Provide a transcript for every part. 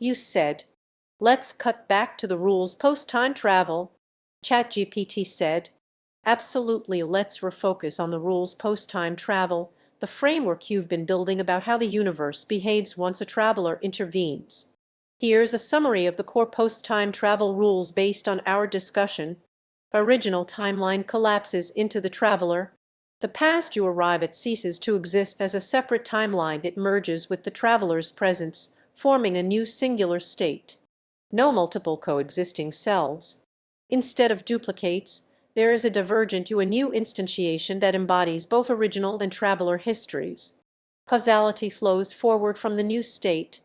You said, let's cut back to the rules post-time travel. Chatgpt said, absolutely, let's refocus on the rules post-time travel, the framework you've been building about how the universe behaves once a traveler intervenes. Here's a summary of the core post-time travel rules based on our discussion. Original timeline collapses into the traveler. The past you arrive at ceases to exist as a separate timeline. It merges with the traveler's presence, forming a new singular state. No multiple coexisting selves. Instead of duplicates, there is a divergent you, a new instantiation that embodies both original and traveler histories. Causality flows forward from the new state.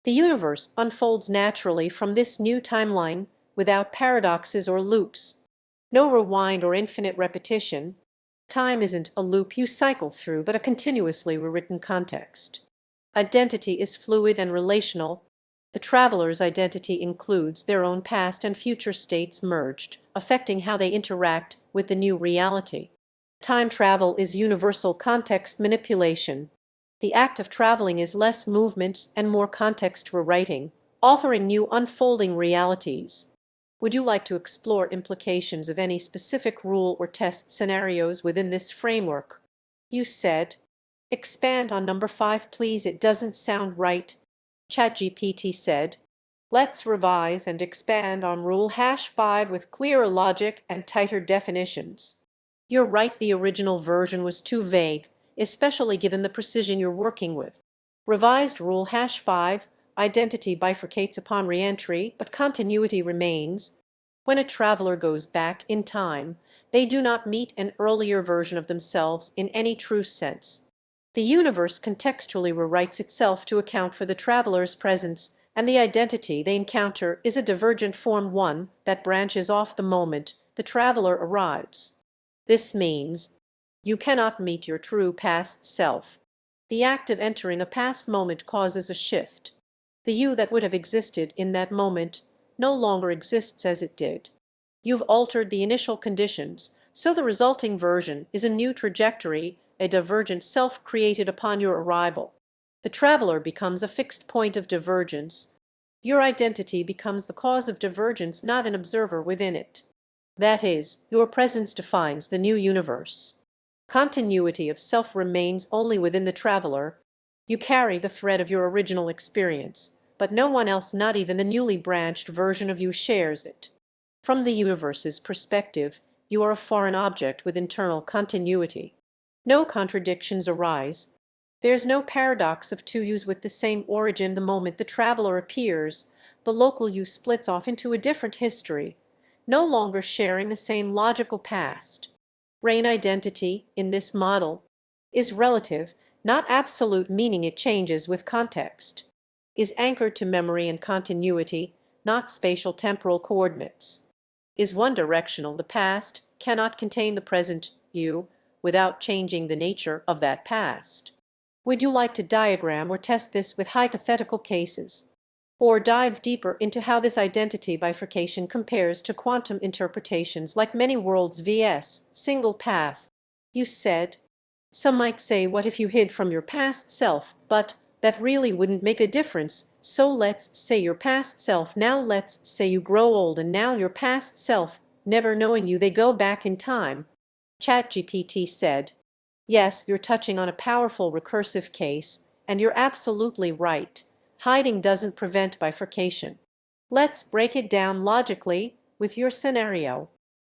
The universe unfolds naturally from this new timeline, without paradoxes or loops. No rewind or infinite repetition. Time isn't a loop you cycle through, but a continuously rewritten context. Identity is fluid and relational. The traveler's identity includes their own past and future states merged, affecting how they interact with the new reality. Time travel is universal context manipulation. The act of traveling is less movement and more context rewriting, authoring new unfolding realities. Would you like to explore implications of any specific rule or test scenarios within this framework? You said, expand on number 5, please. It doesn't sound right. Chatgpt said, let's revise and expand on rule #5 with clearer logic and tighter definitions. You're right, the original version was too vague, especially given the precision you're working with. Revised rule #5, identity bifurcates upon re-entry, but continuity remains. When a traveler goes back in time, they do not meet an earlier version of themselves in any true sense. The universe contextually rewrites itself to account for the traveler's presence, and the identity they encounter is a divergent form, one that branches off the moment the traveler arrives. This means you cannot meet your true past self. The act of entering a past moment causes a shift. The you that would have existed in that moment no longer exists as it did. You've altered the initial conditions, so the resulting version is a new trajectory, a divergent self created upon your arrival. The traveler becomes a fixed point of divergence. Your identity becomes the cause of divergence, not an observer within it. That is, your presence defines the new universe. Continuity of self remains only within the traveler. You carry the thread of your original experience, but no one else, not even the newly branched version of you, shares it. From the universe's perspective, you are a foreign object with internal continuity. No contradictions arise. There's no paradox of two yous with the same origin. The moment the traveler appears, the local you splits off into a different history, no longer sharing the same logical past. Brain identity, in this model, is relative, not absolute, meaning it changes with context. Is anchored to memory and continuity, not spatial temporal coordinates. Is one-directional. The past cannot contain the present you without changing the nature of that past. Would you like to diagram or test this with hypothetical cases? Or dive deeper into how this identity bifurcation compares to quantum interpretations like many worlds vs. single path? You said, some might say, what if you hid from your past self? But that really wouldn't make a difference. So let's say your past self. Now let's say you grow old and now your past self, never knowing you, they go back in time. Chatgpt said, yes, you're touching on a powerful recursive case, and you're absolutely right. Hiding doesn't prevent bifurcation. Let's break it down logically with your scenario.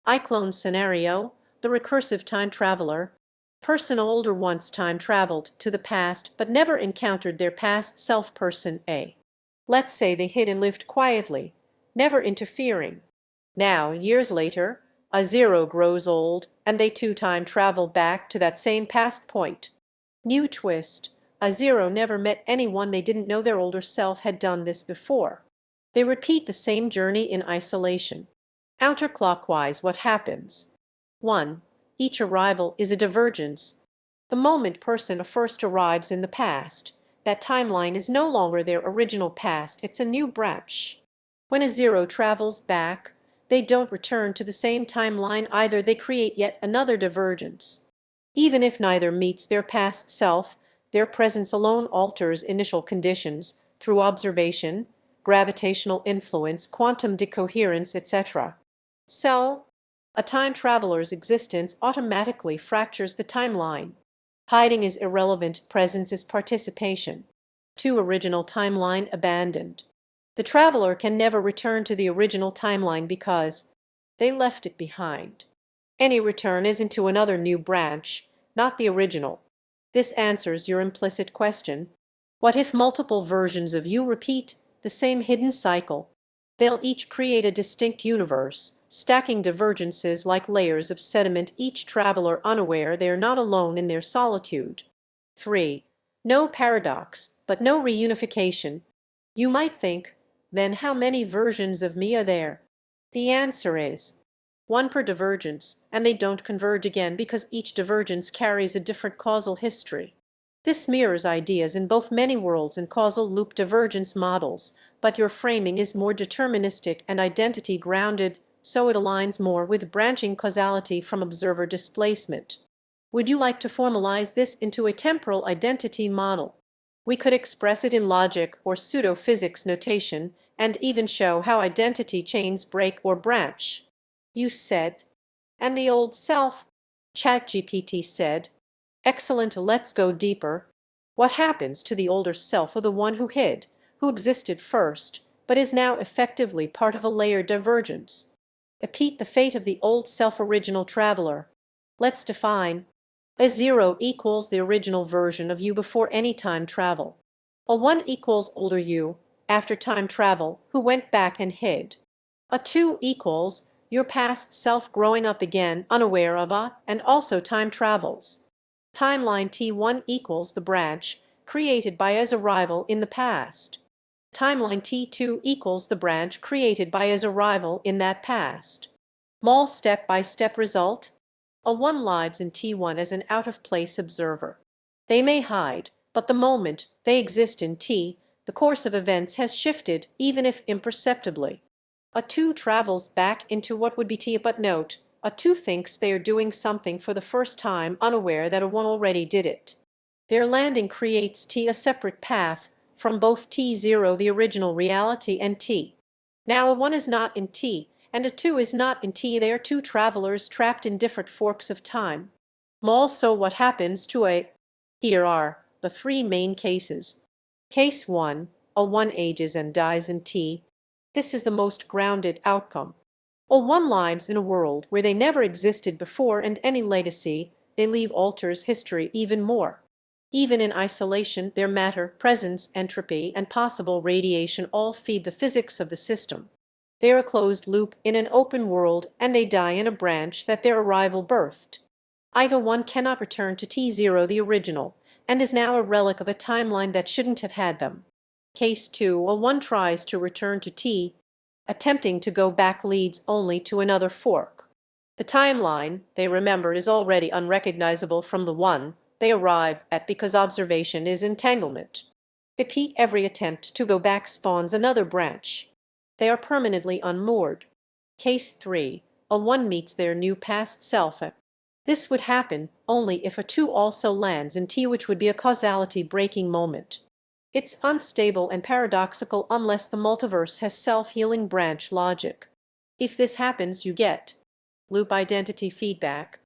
iClone scenario, the recursive time traveler. Person older once time traveled to the past but never encountered their past self. Person A. Let's say they hid and lived quietly, never interfering. Now, years later, a zero grows old and they too time travel back to that same past point. New twist. A zero never met anyone they didn't know. Their older self had done this before. They repeat the same journey in isolation. Counterclockwise, what happens? 1. Each arrival is a divergence. The moment person first arrives in the past, that timeline is no longer their original past, it's a new branch. When a zero travels back, they don't return to the same timeline either, they create yet another divergence. Even if neither meets their past self, their presence alone alters initial conditions through observation, gravitational influence, quantum decoherence, etc. So, a time traveler's existence automatically fractures the timeline. Hiding is irrelevant, presence is participation. 2. Original timeline abandoned. The traveler can never return to the original timeline because they left it behind. Any return is into another new branch, not the original. This answers your implicit question. What if multiple versions of you repeat the same hidden cycle? They'll each create a distinct universe, stacking divergences like layers of sediment, each traveler unaware they are not alone in their solitude. 3. No paradox, but no reunification. You might think, then how many versions of me are there? The answer is one per divergence, and they don't converge again because each divergence carries a different causal history. This mirrors ideas in both many worlds and causal loop divergence models, but your framing is more deterministic and identity grounded, so it aligns more with branching causality from observer displacement. Would you like to formalize this into a temporal identity model? We could express it in logic or pseudo-physics notation and even show how identity chains break or branch. You said, and the old self? Chatgpt said, excellent, let's go deeper. What happens to the older self, or the one who hid, who existed first, but is now effectively part of a layered divergence? Repeat the fate of the old self, original traveler. Let's define. A 0 equals the original version of you before any time travel. A 1 equals older you, after time travel, who went back and hid. A 2 equals your past self growing up again, unaware of and also time travels. Timeline T1 equals the branch created by his arrival in the past. Timeline T2 equals the branch created by his arrival in that past. Small step-by-step result. A 1 lives in T1 as an out-of-place observer. They may hide, but the moment they exist in T, the course of events has shifted, even if imperceptibly. A 2 travels back into what would be T, but note, a 2 thinks they are doing something for the first time, unaware that a 1 already did it. Their landing creates T, a separate path from both T0, the original reality, and T. Now a 1 is not in T, and a 2 is not in T. They are 2 travelers trapped in different forks of time. So what happens to a? Here are the 3 main cases. Case 1, a 1 ages and dies in T. This is the most grounded outcome. A 1 lives in a world where they never existed before, and any legacy they leave alters history even more. Even in isolation, their matter, presence, entropy, and possible radiation all feed the physics of the system. They are a closed loop in an open world, and they die in a branch that their arrival birthed. Ida 1 cannot return to T0, the original, and is now a relic of a timeline that shouldn't have had them. Case 2, a 1 tries to return to T. Attempting to go back leads only to another fork. The timeline they remembered is already unrecognizable from the one they arrive at because observation is entanglement. Repeat every attempt to go back spawns another branch. They are permanently unmoored. Case 3, a 1 meets their new past self. This would happen only if a 2 also lands in T, which would be a causality-breaking moment. It's unstable and paradoxical unless the multiverse has self-healing branch logic. If this happens, you get loop identity feedback,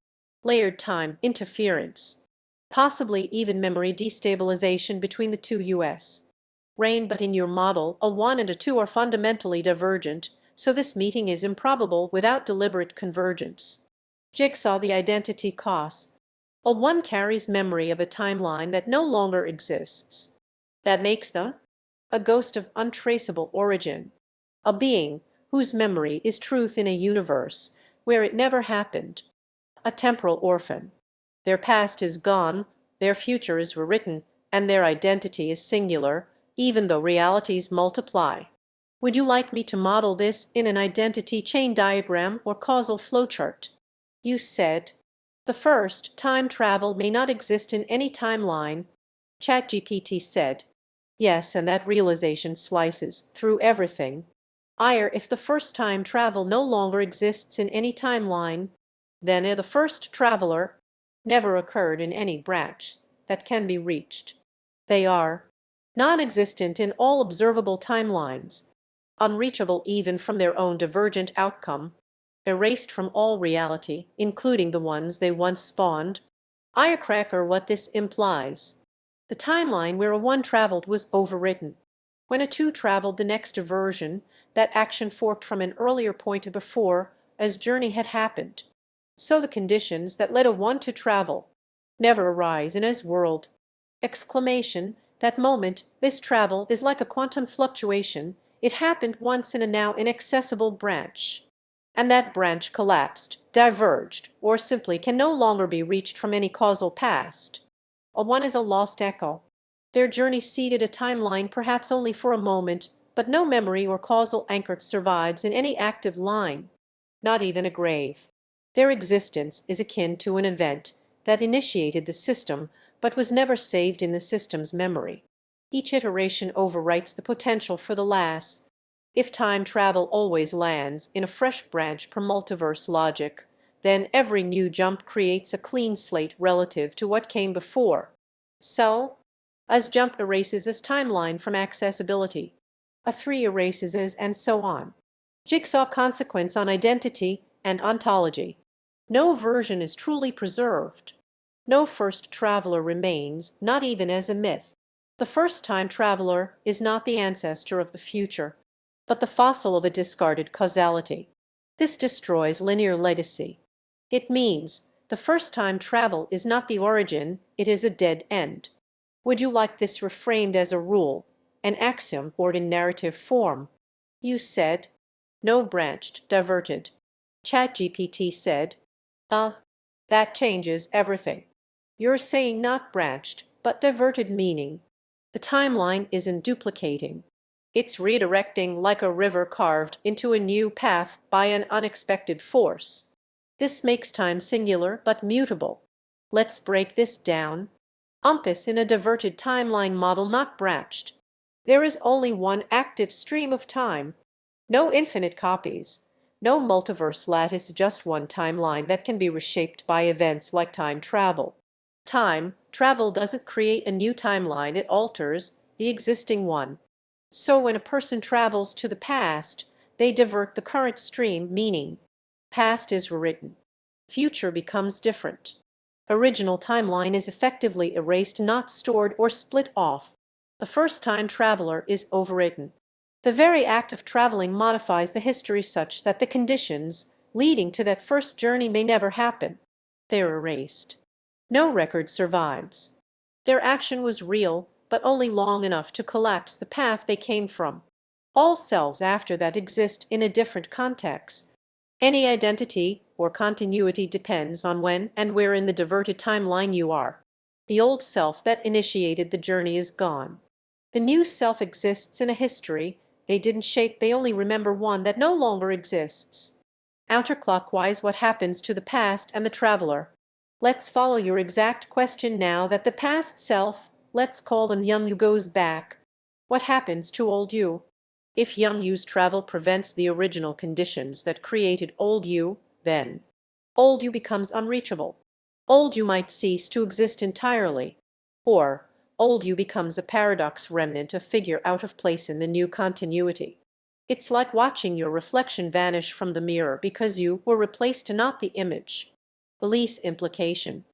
layered time interference, possibly even memory destabilization between the 2 US. Rain, but in your model, a 1 and a 2 are fundamentally divergent, so this meeting is improbable without deliberate convergence. Jigsaw the identity costs. A 1 carries memory of a timeline that no longer exists. That makes them a ghost of untraceable origin, a being whose memory is truth in a universe where it never happened, a temporal orphan. Their past is gone, their future is rewritten, and their identity is singular, even though realities multiply. Would you like me to model this in an identity chain diagram or causal flowchart? You said, the first, time travel may not exist in any timeline. Chatgpt said, yes, and that realization slices through everything. If the first time travel no longer exists in any timeline, then the first traveler never occurred in any branch that can be reached. They are non-existent in all observable timelines, unreachable even from their own divergent outcome, erased from all reality, including the ones they once spawned. I cracker what this implies. The timeline where a 1 traveled was overwritten. When a 2 traveled the next version, that action forked from an earlier point before as journey had happened. So the conditions that led a 1 to travel never arise in as world. Exclamation, that moment, this travel is like a quantum fluctuation. It happened once in a now inaccessible branch. And that branch collapsed, diverged, or simply can no longer be reached from any causal past. A 1 is a lost echo. Their journey seeded a timeline perhaps only for a moment, but no memory or causal anchor survives in any active line, not even a grave. Their existence is akin to an event that initiated the system but was never saved in the system's memory. Each iteration overwrites the potential for the last. If time travel always lands in a fresh branch per multiverse logic, then every new jump creates a clean slate relative to what came before. So, as jump erases as timeline from accessibility, a 3 erases as, and so on. Jigsaw consequence on identity and ontology. No version is truly preserved. No first traveler remains, not even as a myth. The first time traveler is not the ancestor of the future, but the fossil of a discarded causality. This destroys linear legacy. It means the first time travel is not the origin, it is a dead end. Would you like this reframed as a rule, an axiom, or in narrative form? You said, no branched, diverted. Chatgpt said, that changes everything. You're saying not branched, but diverted, meaning the timeline isn't duplicating. It's redirecting like a river carved into a new path by an unexpected force. This makes time singular but mutable. Let's break this down. Umpis in a diverted timeline model, not branched. There is only one active stream of time. No infinite copies. No multiverse lattice, just one timeline that can be reshaped by events like time travel. Time travel doesn't create a new timeline, it alters the existing one. So when a person travels to the past, they divert the current stream, meaning past is rewritten. Future becomes different. Original timeline is effectively erased, not stored or split off. The first time traveler is overwritten. The very act of traveling modifies the history such that the conditions leading to that first journey may never happen. They're erased. No record survives. Their action was real, but only long enough to collapse the path they came from. All selves after that exist in a different context. Any identity or continuity depends on when and where in the diverted timeline you are. The old self that initiated the journey is gone. The new self exists in a history they didn't shape, they only remember one that no longer exists. Counterclockwise, what happens to the past and the traveler? Let's follow your exact question now that the past self, let's call them young you, goes back. What happens to old you? If young you's travel prevents the original conditions that created old you, then old you becomes unreachable. Old you might cease to exist entirely. Or old you becomes a paradox remnant, a figure out of place in the new continuity. It's like watching your reflection vanish from the mirror because you were replaced, not the image. Release implication.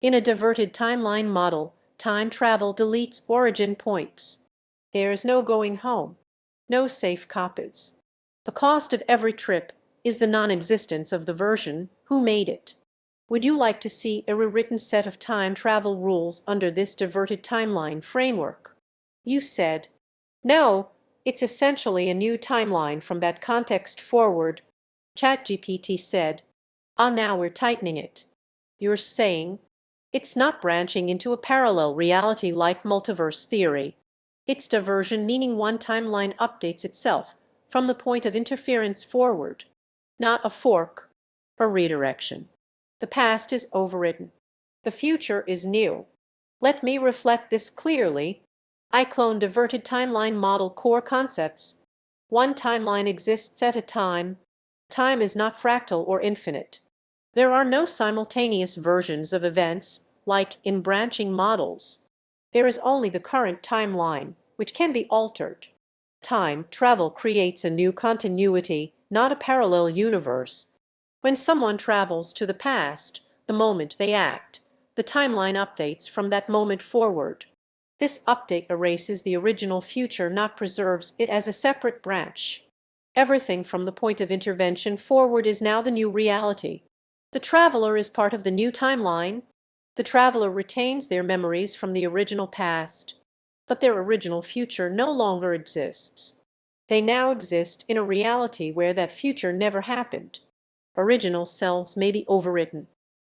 In a diverted timeline model, time travel deletes origin points. There's no going home. No safe copies. The cost of every trip is the non-existence of the version who made it. Would you like to see a rewritten set of time travel rules under this diverted timeline framework? You said, no, it's essentially a new timeline from that context forward. Chatgpt said, now we're tightening it. You're saying, it's not branching into a parallel reality like multiverse theory. It's diversion, meaning one timeline updates itself from the point of interference forward, not a fork, a redirection. The past is overwritten. The future is new. Let me reflect this clearly. I clone diverted timeline model core concepts. One timeline exists at a time. Time is not fractal or infinite. There are no simultaneous versions of events like in branching models. There is only the current timeline, which can be altered. Time travel creates a new continuity, not a parallel universe. When someone travels to the past, the moment they act, the timeline updates from that moment forward. This update erases the original future, not preserves it as a separate branch. Everything from the point of intervention forward is now the new reality. The traveler is part of the new timeline. The traveler retains their memories from the original past, but their original future no longer exists. They now exist in a reality where that future never happened. Original selves may be overwritten.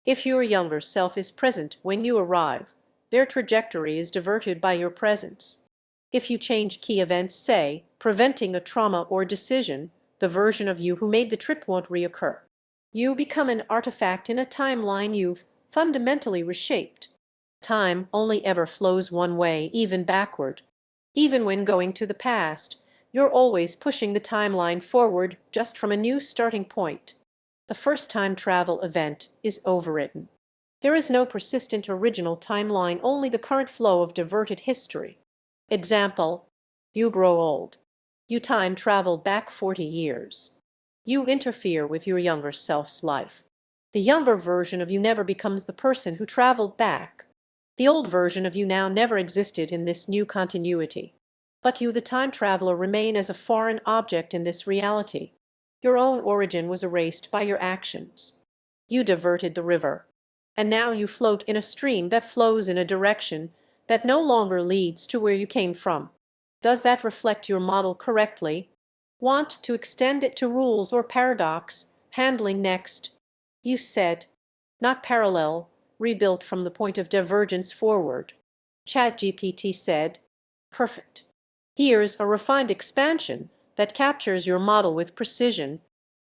If your younger self is present when you arrive, their trajectory is diverted by your presence. If you change key events, say, preventing a trauma or decision, the version of you who made the trip won't reoccur. You become an artifact in a timeline you've fundamentally reshaped. Time only ever flows one way, even backward. Even when going to the past, you're always pushing the timeline forward just from a new starting point. The first time travel event is overwritten. There is no persistent original timeline, only the current flow of diverted history. Example: you grow old. You time travel back 40 years. You interfere with your younger self's life. The younger version of you never becomes the person who traveled back. The old version of you now never existed in this new continuity. But you, the time traveler, remain as a foreign object in this reality. Your own origin was erased by your actions. You diverted the river, and now you float in a stream that flows in a direction that no longer leads to where you came from. Does that reflect your model correctly? Want to extend it to rules or paradox handling next? You said, not parallel, rebuilt from the point of divergence forward. Chatgpt said, perfect. Here's a refined expansion that captures your model with precision.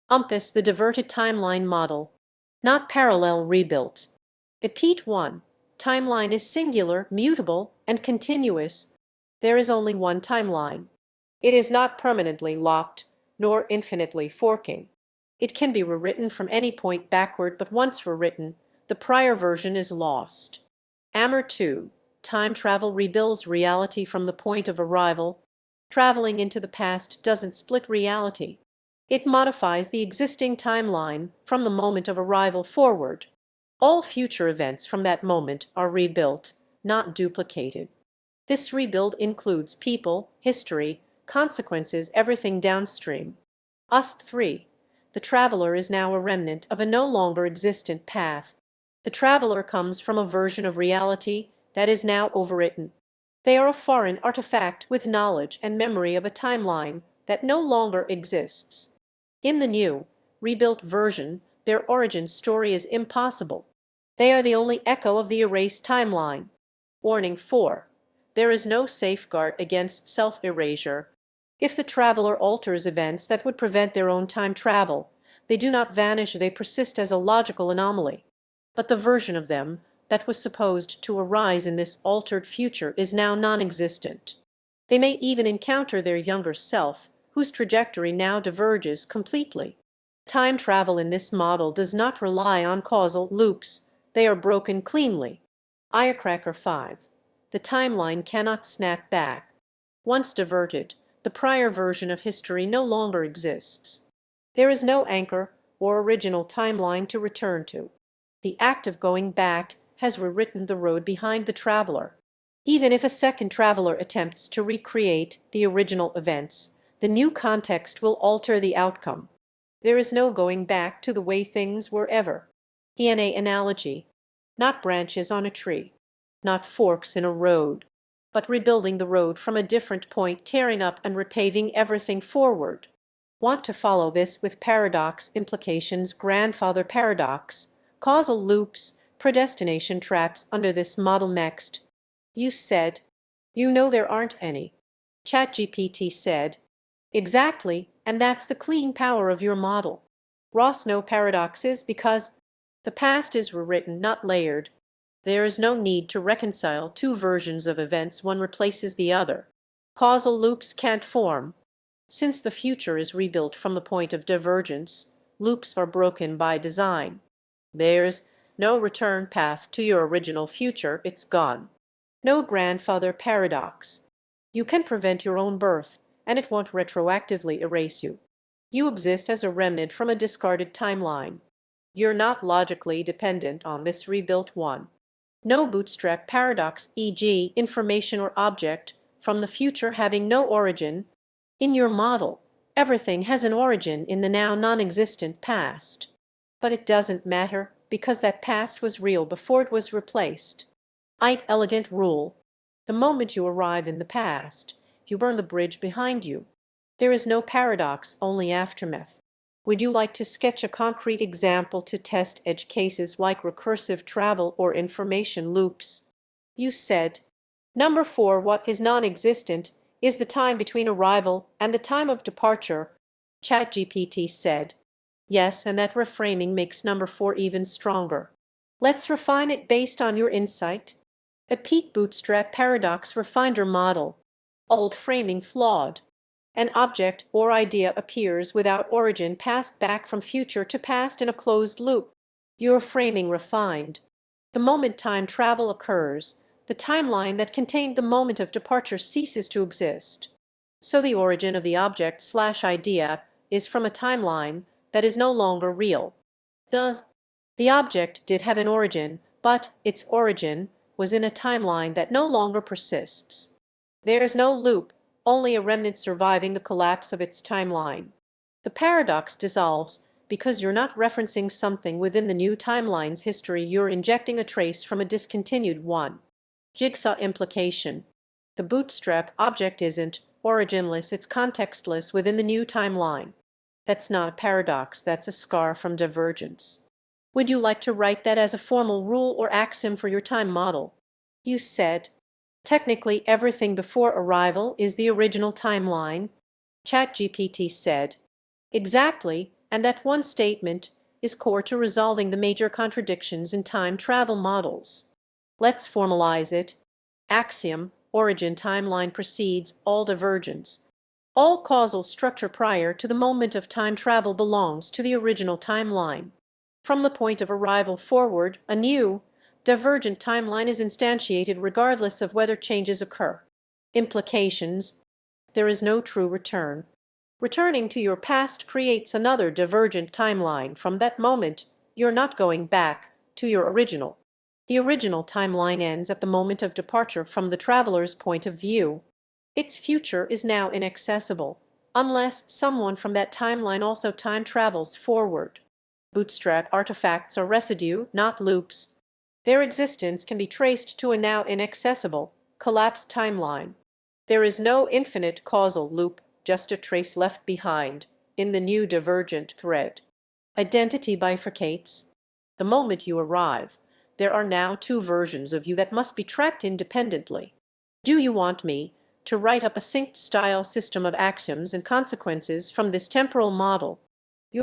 Umpus the diverted timeline model, not parallel rebuilt. Repeat 1. Timeline is singular, mutable, and continuous. There is only one timeline. It is not permanently locked, nor infinitely forking. It can be rewritten from any point backward, but once rewritten, the prior version is lost. Ammer 2. Time travel rebuilds reality from the point of arrival. Traveling into the past doesn't split reality. It modifies the existing timeline from the moment of arrival forward. All future events from that moment are rebuilt, not duplicated. This rebuild includes people, history, consequences, everything downstream. USP 3. The traveler is now a remnant of a no longer existent path. The traveler comes from a version of reality that is now overwritten. They are a foreign artifact with knowledge and memory of a timeline that no longer exists. In the new, rebuilt version, their origin story is impossible. They are the only echo of the erased timeline. Warning 4. There is no safeguard against self-erasure. If the traveler alters events that would prevent their own time travel, they do not vanish, they persist as a logical anomaly. But the version of them that was supposed to arise in this altered future is now non-existent. They may even encounter their younger self, whose trajectory now diverges completely. Time travel in this model does not rely on causal loops. They are broken cleanly. Firecracker 5. The timeline cannot snap back. Once diverted, the prior version of history no longer exists. There is no anchor or original timeline to return to. The act of going back has rewritten the road behind the traveler. Even if a second traveler attempts to recreate the original events, the new context will alter the outcome. There is no going back to the way things were ever. In an analogy, not branches on a tree, not forks in a road, but rebuilding the road from a different point, tearing up and repaving everything forward. Want to follow this with paradox implications, grandfather paradox, causal loops, predestination traps under this model next? You said, you know there aren't any. ChatGPT said, exactly, and that's the clean power of your model. Ross, no paradoxes because the past is rewritten, not layered. There is no need to reconcile two versions of events, one replaces the other. Causal loops can't form. Since the future is rebuilt from the point of divergence, loops are broken by design. There's no return path to your original future, it's gone. No grandfather paradox. You can prevent your own birth, and it won't retroactively erase you. You exist as a remnant from a discarded timeline. You're not logically dependent on this rebuilt one. No bootstrap paradox, e.g., information or object from the future having no origin. In your model, everything has an origin in the now non-existent past. But it doesn't matter, because that past was real before it was replaced. Elegant rule. The moment you arrive in the past, you burn the bridge behind you. There is no paradox, only aftermath. Would you like to sketch a concrete example to test edge cases like recursive travel or information loops? You said. Number 4. What is non-existent is the time between arrival and the time of departure. Chatgpt said. Yes, and that reframing makes number 4 even stronger. Let's refine it based on your insight. A peak bootstrap paradox refinder model. Old framing flawed. An object or idea appears without origin passed back from future to past in a closed loop. Your framing refined. The moment time travel occurs, the timeline that contained the moment of departure ceases to exist. So the origin of the object/idea is from a timeline that is no longer real. Thus, the object did have an origin, but its origin was in a timeline that no longer persists. There is no loop, only a remnant surviving the collapse of its timeline. The paradox dissolves because you're not referencing something within the new timeline's history, you're injecting a trace from a discontinued one. Jigsaw implication. The bootstrap object isn't originless, it's contextless within the new timeline. That's not a paradox, that's a scar from divergence. Would you like to write that as a formal rule or axiom for your time model? You said. Technically, everything before arrival is the original timeline. Chatgpt said. Exactly, and that one statement is core to resolving the major contradictions in time travel models. Let's formalize it. Axiom: origin timeline precedes all divergence. All causal structure prior to the moment of time travel belongs to the original timeline. From the point of arrival forward, a new, divergent timeline is instantiated regardless of whether changes occur. Implications: there is no true return. Returning to your past creates another divergent timeline. From that moment, you're not going back to your original. The original timeline ends at the moment of departure from the traveler's point of view. Its future is now inaccessible, unless someone from that timeline also time travels forward. Bootstrap artifacts are residue, not loops. Their existence can be traced to a now inaccessible, collapsed timeline. There is no infinite causal loop, just a trace left behind in the new divergent thread. Identity bifurcates. The moment you arrive, there are now two versions of you that must be tracked independently. Do you want me to write up a synced style system of axioms and consequences from this temporal model